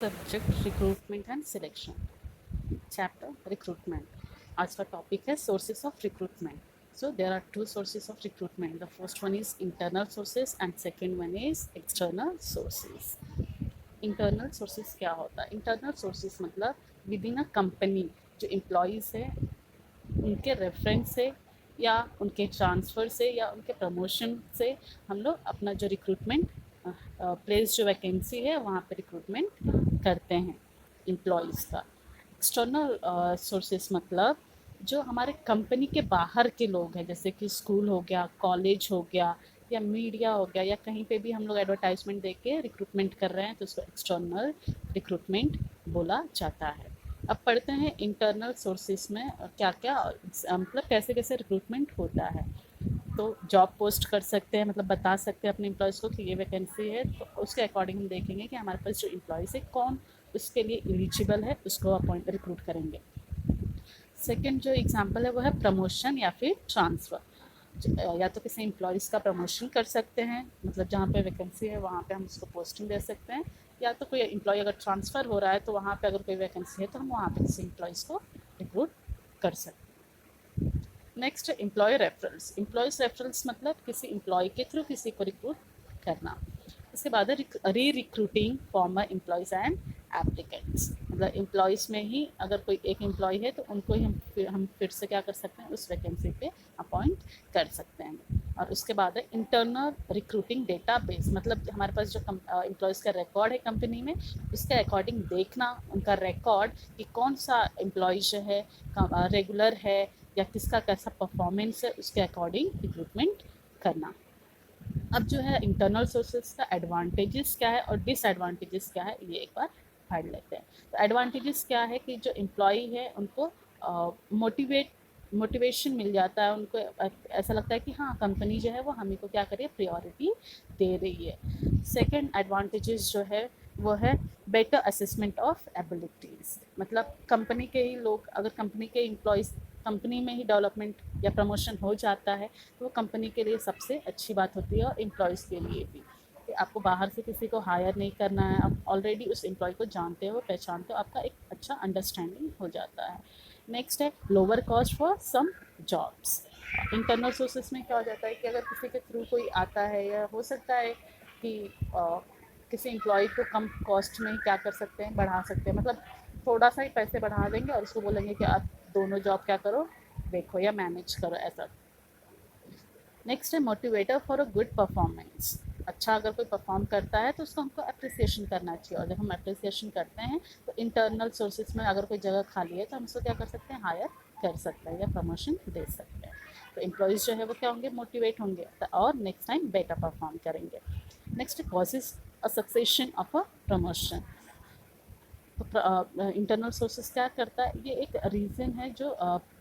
Subject recruitment and selection. Chapter recruitment. As the topic is sources of recruitment. So there are two sources of recruitment. The first one is internal sources and second one is external sources. Internal sources क्या होता है? Internal sources मतलब with in a company जो employees है उनके reference से या उनके ट्रांसफ़र से या उनके प्रमोशन से हम लोग अपना जो रिक्रूटमेंट प्लेस जो वैकेंसी है वहाँ पे रिक्रूटमेंट करते हैं एम्प्लॉयज़ का। एक्सटर्नल सोर्सेस मतलब जो हमारे कंपनी के बाहर के लोग हैं, जैसे कि स्कूल हो गया, कॉलेज हो गया या मीडिया हो गया या कहीं पे भी हम लोग एडवर्टाइजमेंट दे के रिक्रूटमेंट कर रहे हैं तो उसको एक्सटर्नल रिक्रूटमेंट बोला जाता है। अब पढ़ते हैं इंटरनल सोर्सेस में क्या क्या मतलब कैसे कैसे रिक्रूटमेंट होता है। तो जॉब पोस्ट कर सकते हैं, मतलब बता सकते हैं अपने एम्प्लॉयज़ को कि ये वैकेंसी है, तो उसके अकॉर्डिंग हम देखेंगे कि हमारे पास जो एम्प्लॉयज़ है कौन उसके लिए एलिजिबल है, उसको अपॉइंट रिक्रूट करेंगे। सेकंड जो एग्जांपल है वो है प्रमोशन या फिर ट्रांसफ़र। या तो किसी एम्प्लॉयज़ का प्रमोशन कर सकते हैं, मतलब जहाँ पे वैकेंसी है वहाँ पे हम उसको पोस्टिंग दे सकते हैं, या तो कोई एम्प्लॉय अगर ट्रांसफ़र हो रहा है तो वहाँ पे अगर कोई वैकेंसी है तो हम वहाँ पे किसी एम्प्लॉयज़ को रिक्रूट कर सकते हैं। Next employ referrals. Employees referrals मतलब किसी एम्प्लॉय के थ्रू किसी को रिक्रूट करना। इसके बाद है री recruiting farmer employees and applicants, मतलब एम्प्लॉयज़ में ही अगर कोई एक एम्प्लॉय है तो उनको ही हम फिर से क्या कर सकते हैं, उस वैकेंसी पे अपॉइंट कर सकते हैं। और उसके बाद है इंटरनल रिक्रूटिंग डेटाबेस, मतलब हमारे पास जो एम्प्लॉयज़ का रिकॉर्ड है कंपनी में, उसके अकॉर्डिंग देखना उनका रिकॉर्ड कि कौन सा एम्प्लॉय जो है रेगुलर है या किसका कैसा परफॉर्मेंस है, उसके अकॉर्डिंग रिक्रूटमेंट करना। अब जो है इंटरनल सोर्सेज का एडवांटेजेस क्या है और डिसएडवांटेजेस क्या है ये एक बार पढ़ लेते हैं। तो एडवांटेजेस क्या है कि जो एम्प्लॉई है उनको मोटिवेशन मिल जाता है, उनको ऐसा लगता है कि हाँ कंपनी जो है वो हमें को क्या करे, प्रायोरिटी दे रही है। सेकंड एडवांटेजेस जो है वो है बेटर असेसमेंट ऑफ एबिलिटीज़, मतलब कंपनी के ही लोग, अगर कंपनी के एम्प्लॉयज़ कंपनी में ही डेवलपमेंट या प्रमोशन हो जाता है तो वो कंपनी के लिए सबसे अच्छी बात होती है और एम्प्लॉयज़ के लिए भी, कि आपको बाहर से किसी को हायर नहीं करना है, आप ऑलरेडी उस एम्प्लॉय को जानते हो, पहचानते हो, आपका एक अच्छा अंडरस्टैंडिंग हो जाता है। नेक्स्ट है lower cost for some jobs. Internal sources में क्या हो जाता है कि अगर किसी के थ्रू कोई आता है या हो सकता है कि किसी एम्प्लॉय को कम कॉस्ट में ही क्या कर सकते हैं, बढ़ा सकते हैं, मतलब थोड़ा सा ही पैसे बढ़ा देंगे और उसको बोलेंगे कि आप दोनों जॉब क्या करो, देखो या मैनेज करो, ऐसा। नेक्स्ट है motivator for a good performance. अच्छा अगर कोई परफॉर्म करता है तो उसको हमको अप्रिसिएशन करना चाहिए, और जब हम अप्रिसिएशन करते हैं तो इंटरनल सोर्सेज में अगर कोई जगह खाली है तो हम उसको क्या कर सकते हैं, हायर कर सकते हैं या प्रमोशन दे सकते हैं। तो एम्प्लॉयज़ जो है वो क्या होंगे, मोटिवेट होंगे और नेक्स्ट टाइम बेटर परफॉर्म करेंगे। Next causes a succession of a promotion. तो इंटरनल सोर्सेस क्या करता है, ये एक रीज़न है जो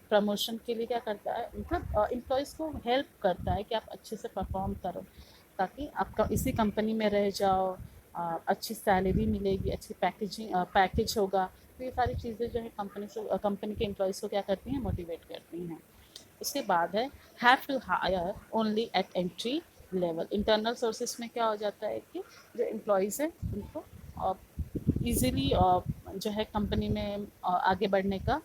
प्रमोशन के लिए क्या करता है, मतलब एम्प्लॉयज़ को हेल्प करता है कि आप अच्छे से परफॉर्म करो ताकि आपका इसी कंपनी में रह जाओ, अच्छी सैलरी मिलेगी, अच्छी पैकेज होगा। तो ये सारी चीज़ें जो है कंपनी के एम्प्लॉयज़ को क्या करती हैं, मोटिवेट करती हैं। उसके बाद है have to hire only at entry level. Internal sources में क्या हो जाता है कि जो एम्प्लॉयज़ हैं उनको ईज़िली जो है कंपनी में आगे बढ़ने का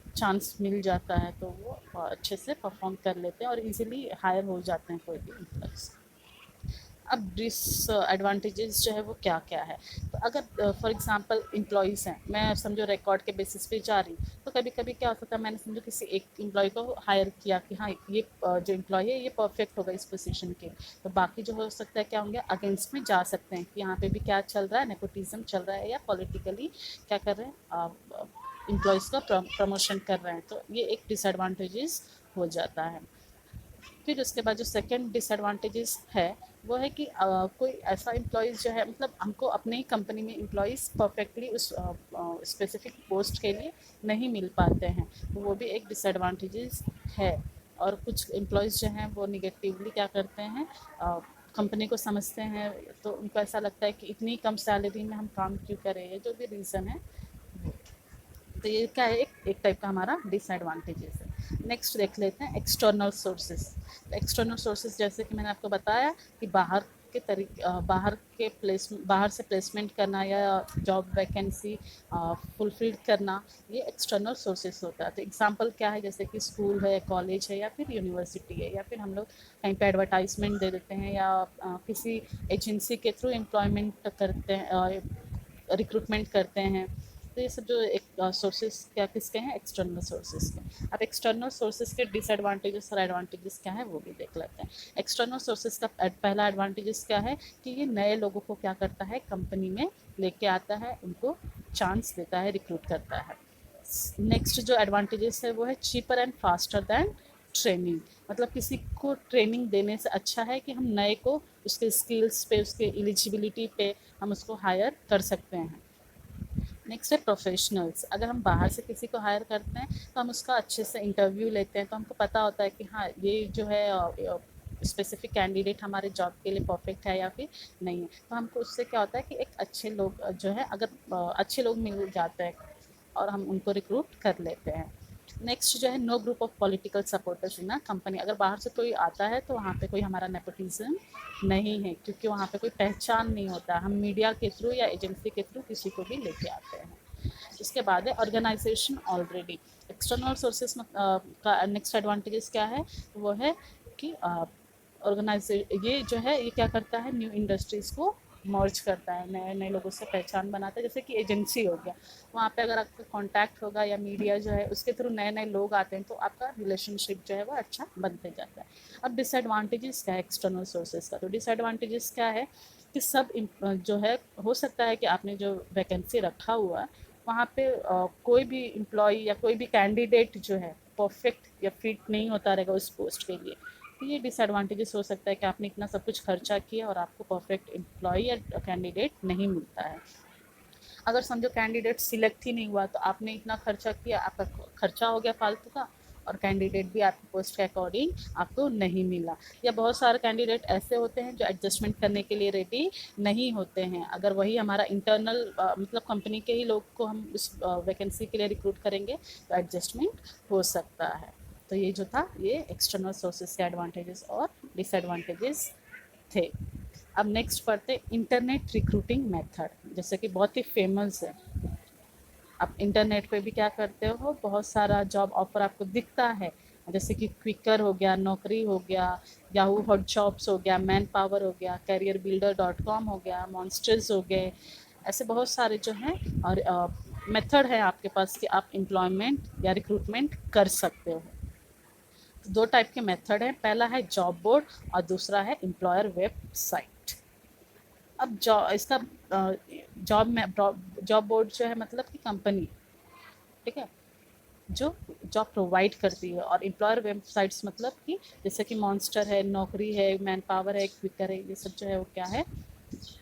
चांस मिल जाता है, तो वो अच्छे से परफॉर्म कर लेते हैं और इजीली हायर हो जाते हैं कोई भी एम्प्लॉयज़। अब डिसएडवांटेजेस जो है वो क्या क्या है, तो अगर फॉर एग्जांपल एम्प्लॉयज़ हैं, मैं समझो रिकॉर्ड के बेसिस पे जा रही, तो कभी कभी क्या हो सकता है, मैंने समझो किसी एक एम्प्लॉय को हायर किया कि हाँ ये जो एम्प्लॉय है ये परफेक्ट होगा इस पोजीशन के, तो बाकी जो हो सकता है क्या होंगे, अगेंस्ट में जा सकते हैं कि यहाँ पे भी क्या चल रहा है, नेपोटिज्म चल रहा है या पॉलिटिकली क्या कर रहे हैं, एम्प्लॉयज़ का प्रमोशन कर रहे हैं, तो ये एक डिसएडवांटेजेस हो जाता है। फिर उसके बाद जो सेकंड डिसएडवांटेजेस है वो है कि कोई ऐसा एम्प्लॉयज़ जो है, मतलब हमको अपने ही कंपनी में एम्प्लॉयज़ परफेक्टली उस स्पेसिफिक पोस्ट के लिए नहीं मिल पाते हैं, तो वो भी एक डिसएडवांटेजेस है। और कुछ एम्प्लॉयज़ जो हैं वो निगेटिवली क्या करते हैं, कंपनी को समझते हैं, तो उनको ऐसा लगता है कि इतनी कम सैलरी में हम काम क्यों करें, ये जो भी रीज़न है। तो ये क्या है, एक टाइप का हमारा डिसएडवांटेजेस है। नेक्स्ट देख लेते हैं एक्सटर्नल सोर्सेज। एक्सटर्नल सोर्सेज जैसे कि मैंने आपको बताया कि बाहर बाहर से प्लेसमेंट करना या जॉब वैकेंसी फुलफिल करना, ये एक्सटर्नल सोर्सेस होता है। तो एग्जांपल क्या है, जैसे कि स्कूल है, कॉलेज है, या फिर यूनिवर्सिटी है, या फिर हम लोग कहीं पे एडवर्टाइजमेंट दे देते हैं, या किसी एजेंसी के थ्रू एम्प्लॉयमेंट करते हैं, रिक्रूटमेंट करते हैं। तो ये सब जो एक सोर्सेस क्या किसके हैं, एक्सटर्नल सोर्सेस के। अब एक्सटर्नल सोर्सेस के डिसएडवांटेजेस और एडवांटेजेस क्या है वो भी देख लेते हैं। एक्सटर्नल सोर्सेस का पहला एडवांटेजेस क्या है कि ये नए लोगों को क्या करता है, कंपनी में लेके आता है, उनको चांस देता है, रिक्रूट करता है। नेक्स्ट जो एडवांटेजेस है वो है cheaper and faster than training. मतलब किसी को ट्रेनिंग देने से अच्छा है कि हम नए को उसके स्किल्स पे, उसके एलिजिबिलिटी पे हम उसको हायर कर सकते हैं। नेक्स्ट है प्रोफेशनल्स। अगर हम बाहर से किसी को हायर करते हैं तो हम उसका अच्छे से इंटरव्यू लेते हैं, तो हमको पता होता है कि हाँ ये जो है स्पेसिफिक कैंडिडेट हमारे जॉब के लिए परफेक्ट है या फिर नहीं है। तो हमको उससे क्या होता है कि एक अच्छे लोग जो है, अगर अच्छे लोग मिल जाते हैं और हम उनको रिक्रूट कर लेते हैं। नेक्स्ट जो है no group of political supporters in a company. अगर बाहर से कोई आता है तो वहाँ पे कोई हमारा नेपोटिज्म नहीं है, क्योंकि वहाँ पे कोई पहचान नहीं होता। हम मीडिया के थ्रू या एजेंसी के थ्रू किसी को भी लेके आते हैं। इसके बाद है ऑर्गेनाइजेशन ऑलरेडी। एक्सटर्नल सोर्सेस का नेक्स्ट एडवांटेजेस क्या है, वो है कि ऑर्गेनाइजे ये जो है ये क्या करता है, न्यू इंडस्ट्रीज़ को मर्ज करता है, नए नए लोगों से पहचान बनाता है। जैसे कि एजेंसी हो गया, वहाँ पे अगर आपका कांटेक्ट होगा या मीडिया जो है उसके थ्रू नए नए लोग आते हैं, तो आपका रिलेशनशिप जो है वो अच्छा बनते जाता है। अब डिसएडवांटेजेस क्या है एक्सटर्नल सोर्सेज का, तो डिसएडवांटेजेस क्या है कि सब जो है, हो सकता है कि आपने जो वैकेंसी रखा हुआ है वहाँ पे कोई भी एम्प्लॉय या कोई भी कैंडिडेट जो है परफेक्ट या फिट नहीं होता रहेगा उस पोस्ट के लिए। तो ये डिसएडवांटेजेस हो सकता है कि आपने इतना सब कुछ खर्चा किया और आपको परफेक्ट एम्प्लॉय या कैंडिडेट नहीं मिलता है। अगर समझो कैंडिडेट सिलेक्ट ही नहीं हुआ, तो आपने इतना खर्चा किया, आपका खर्चा हो गया फालतू का, और कैंडिडेट भी आपकी पोस्ट के अकॉर्डिंग आपको नहीं मिला। या बहुत सारे कैंडिडेट ऐसे होते हैं जो एडजस्टमेंट करने के लिए रेडी नहीं होते हैं। अगर वही हमारा इंटरनल मतलब कंपनी के ही लोग को हम उस वैकेंसी के लिए रिक्रूट करेंगे तो एडजस्टमेंट हो सकता है। तो ये जो था ये एक्सटर्नल सोर्सेज के एडवांटेजेस और डिसएडवांटेजेस थे। अब नेक्स्ट पढ़ते इंटरनेट रिक्रूटिंग मेथड, जैसे कि बहुत ही फेमस है। आप इंटरनेट पे भी क्या करते हो, बहुत सारा जॉब ऑफर आपको दिखता है, जैसे कि क्विकर हो गया, नौकरी हो गया, याहू हॉट जॉब्स हो गया, मैन पावर हो गया, करियर बिल्डर .com हो गया, मॉन्स्टर्स हो गए। ऐसे बहुत सारे जो हैं और मेथड है आपके पास कि आप एम्प्लॉयमेंट या रिक्रूटमेंट कर सकते हो। दो टाइप के मेथड हैं, पहला है जॉब बोर्ड और दूसरा है एम्प्लॉयर वेबसाइट। अब जॉब बोर्ड जो है मतलब कि कंपनी, ठीक है, जो जॉब प्रोवाइड करती है, और एम्प्लॉयर वेबसाइट्स मतलब कि जैसे कि मॉन्स्टर है, नौकरी है, मैन पावर है, क्विकर है, ये सब जो है वो क्या है,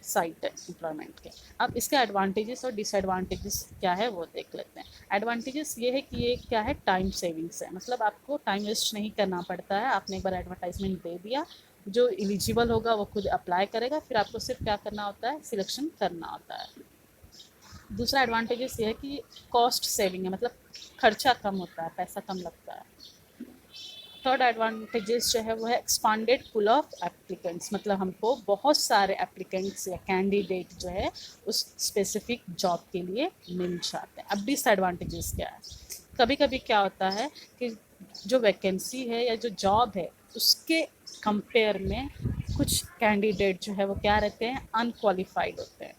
साइट है एम्प्लॉयमेंट के। अब इसके एडवांटेजेस और डिसएडवांटेजेस क्या है वो देख लेते हैं। एडवांटेजेस ये है कि ये क्या है, टाइम सेविंग्स है, मतलब आपको टाइम वेस्ट नहीं करना पड़ता है। आपने एक बार एडवर्टाइजमेंट दे दिया, जो एलिजिबल होगा वो खुद अप्लाई करेगा, फिर आपको सिर्फ क्या करना होता है, सिलेक्शन करना होता है। दूसरा एडवांटेजेस ये है कि कॉस्ट सेविंग है, मतलब खर्चा कम होता है, पैसा कम लगता है। थर्ड एडवांटेजेस जो है वो है एक्सपांडेड पुल ऑफ एप्लीकेंट्स, मतलब हमको बहुत सारे एप्लीकेंट्स या कैंडिडेट जो है उस स्पेसिफिक जॉब के लिए मिल जाते हैं। अब डिसएडवांटेजेस क्या है, कभी कभी क्या होता है कि जो वैकेंसी है या जो जॉब है उसके कंपेयर में कुछ कैंडिडेट जो है वो क्या रहते हैं, अनक्वालिफाइड होते हैं।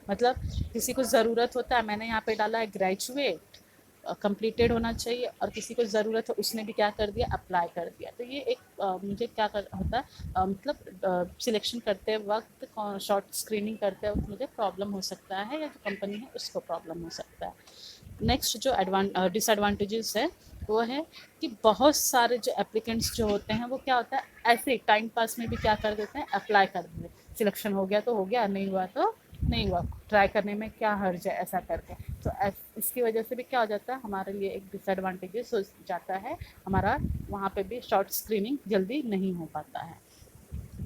मतलब किसी को ज़रूरत होता है, मैंने यहाँ पे डाला है ग्रेजुएट, कंप्लीटेड होना चाहिए, और किसी को ज़रूरत है उसने भी क्या कर दिया, अप्लाई कर दिया। तो ये एक मुझे क्या कर होता है, मतलब सिलेक्शन करते वक्त, शॉर्ट स्क्रीनिंग करते वक्त मुझे प्रॉब्लम हो सकता है, या जो कंपनी है उसको प्रॉब्लम हो सकता है। नेक्स्ट जो डिसएडवांटेजेस है वो है कि बहुत सारे जो एप्लीकेंट्स जो होते हैं वो क्या होता है, ऐसे टाइम पास में भी क्या कर देते हैं, अप्लाई कर देते हैं, सिलेक्शन हो गया तो हो गया, नहीं हुआ तो नहीं हुआ, ट्राई करने में क्या हर्ज है, ऐसा करके। तो इसकी वजह से भी क्या हो जाता है, हमारे लिए एक डिसएडवांटेजेस हो जाता है, हमारा वहाँ पे भी शॉर्ट स्क्रीनिंग जल्दी नहीं हो पाता है।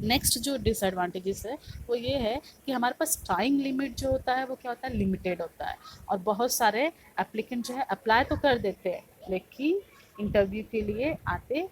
नेक्स्ट जो डिसएडवांटेजेस है वो ये है कि हमारे पास टाइम लिमिट जो होता है वो क्या होता है, लिमिटेड होता है, और बहुत सारे एप्लीकेंट जो है अप्लाई तो कर देते हैं लेकिन इंटरव्यू के लिए आते